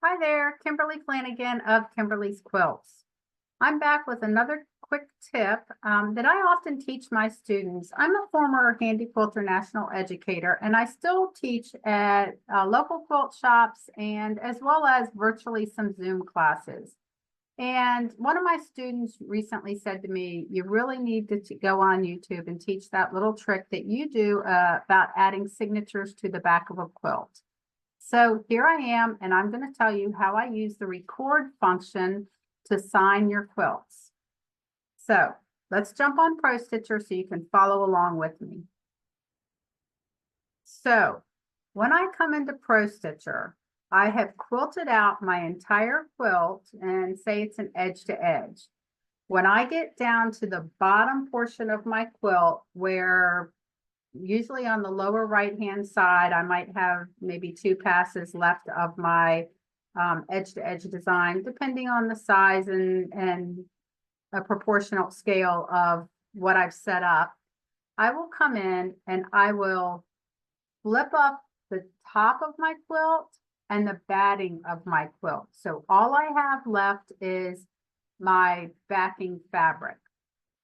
Hi there, Kimberly Flanagan of Kimberly's Quilts. I'm back with another quick tip that I often teach my students. I'm a former Handi Quilter National Educator, and I still teach at local quilt shops and as well as virtually some Zoom classes. And one of my students recently said to me, you really need to go on YouTube and teach that little trick that you do about adding signatures to the back of a quilt. So here I am, and I'm going to tell you how I use the record function to sign your quilts. So let's jump on Pro Stitcher so you can follow along with me. So when I come into Pro Stitcher, I have quilted out my entire quilt and say it's an edge to edge. When I get down to the bottom portion of my quilt where usually on the lower right-hand side, I might have maybe 2 passes left of my edge-to-edge design, depending on the size and a proportional scale of what I've set up. I will come in and I will flip up the top of my quilt and the batting of my quilt. So all I have left is my backing fabric.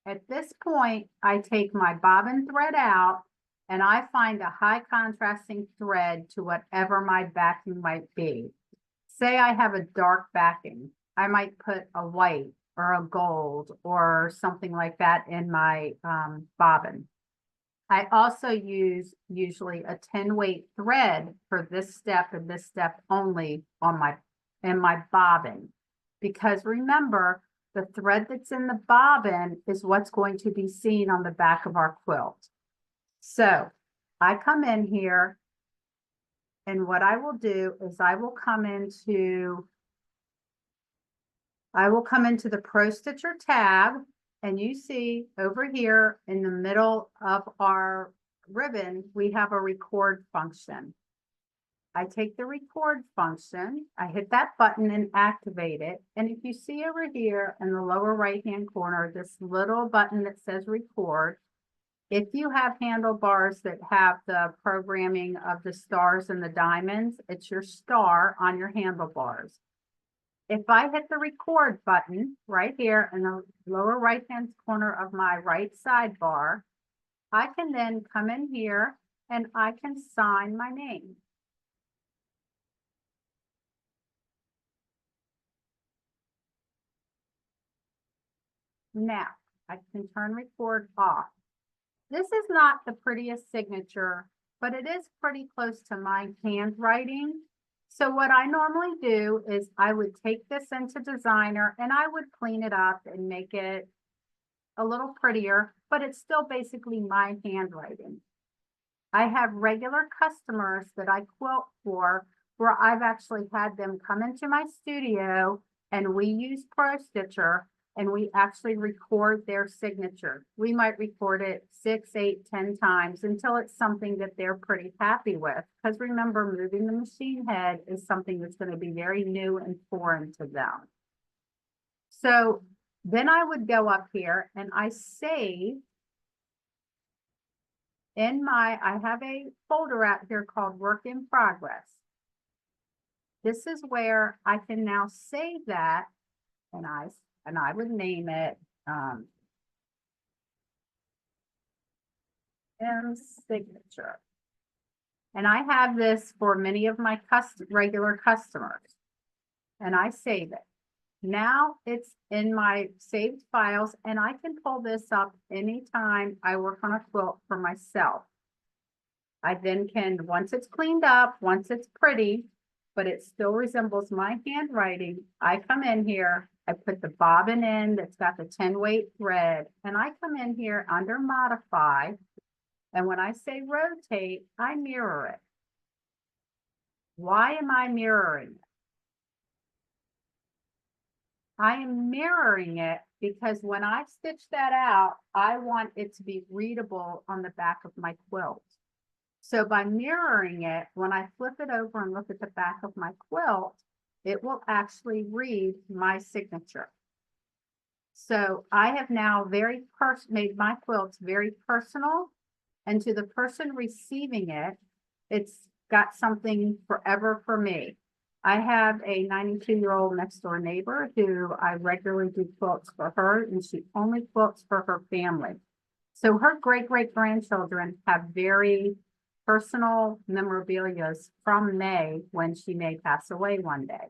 At this point, I take my bobbin thread out and I find a high contrasting thread to whatever my backing might be. Say I have a dark backing, I might put a white or a gold or something like that in my bobbin. I also use usually a 10 weight thread for this step and this step only on my bobbin. Because remember, the thread that's in the bobbin is what's going to be seen on the back of our quilt. So I come in here, and what I will do is I will come into the Pro Stitcher tab, and you see over here in the middle of our ribbon, we have a record function. I take the record function, I hit that button and activate it. And if you see over here in the lower right-hand corner, this little button that says record, if you have handlebars that have the programming of the stars and the diamonds, it's your star on your handlebars. If I hit the record button right here in the lower right-hand corner of my right sidebar, I can then come in here and I can sign my name. Now, I can turn record off. This is not the prettiest signature, but it is pretty close to my handwriting. So what I normally do is I would take this into Designer and I would clean it up and make it a little prettier, but it's still basically my handwriting. I have regular customers that I quilt for where I've actually had them come into my studio and we use Pro Stitcher and we actually record their signature. We might record it 6, 8, 10 times until it's something that they're pretty happy with. Because remember, moving the machine head is something that's going to be very new and foreign to them. So then I would go up here and I save I have a folder out here called Work in Progress. This is where I can now save that, and I would name it M signature. And I have this for many of my regular customers, and I save it. Now it's in my saved files, and I can pull this up anytime I work on a quilt for myself. I then can, once it's cleaned up, once it's pretty, but it still resembles my handwriting, I come in here, I put the bobbin in that's got the 10 weight thread, and I come in here under modify, and when I say rotate, I mirror it. Why am I mirroring it? I am mirroring it because when I stitch that out, I want it to be readable on the back of my quilt. So by mirroring it, when I flip it over and look at the back of my quilt, it will actually read my signature. So I have now made my quilts very personal, and to the person receiving it, it's got something forever for me. I have a 92-year-old next door neighbor who I regularly do quilts for her, and she only quilts for her family. So her great-great-grandchildren have very personal memorabilias from May when she may pass away one day.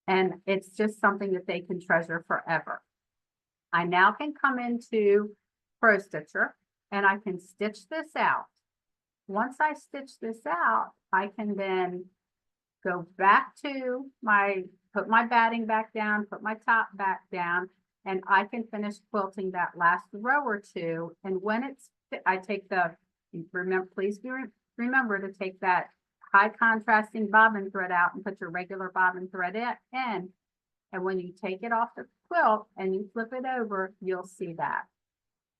And it's just something that they can treasure forever. I now can come into Pro Stitcher and I can stitch this out. Once I stitch this out, I can then go back to put my batting back down, put my top back down, and I can finish quilting that last row or two. And when I take please remember to take that high contrasting bobbin thread out and put your regular bobbin thread in. And when you take it off the quilt and you flip it over, you'll see that.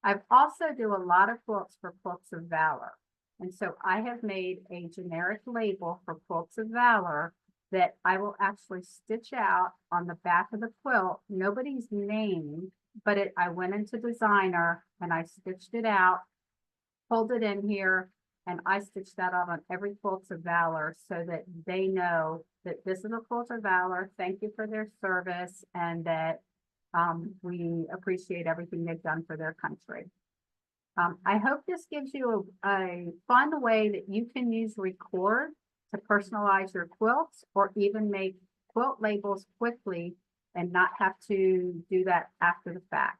I've also do a lot of quilts for Quilts of Valor. And so I have made a generic label for Quilts of Valor that I will actually stitch out on the back of the quilt. Nobody's name, but I went into Designer and I stitched it out, pulled it in here, and I stitched that out on every Quilts of Valor so that they know that this is a Quilt of Valor. Thank you for their service, and that we appreciate everything they've done for their country. I hope this gives you a fun way that you can use Record to personalize your quilts, or even make quilt labels quickly and not have to do that after the fact.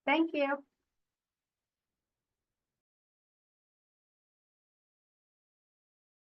Thank you.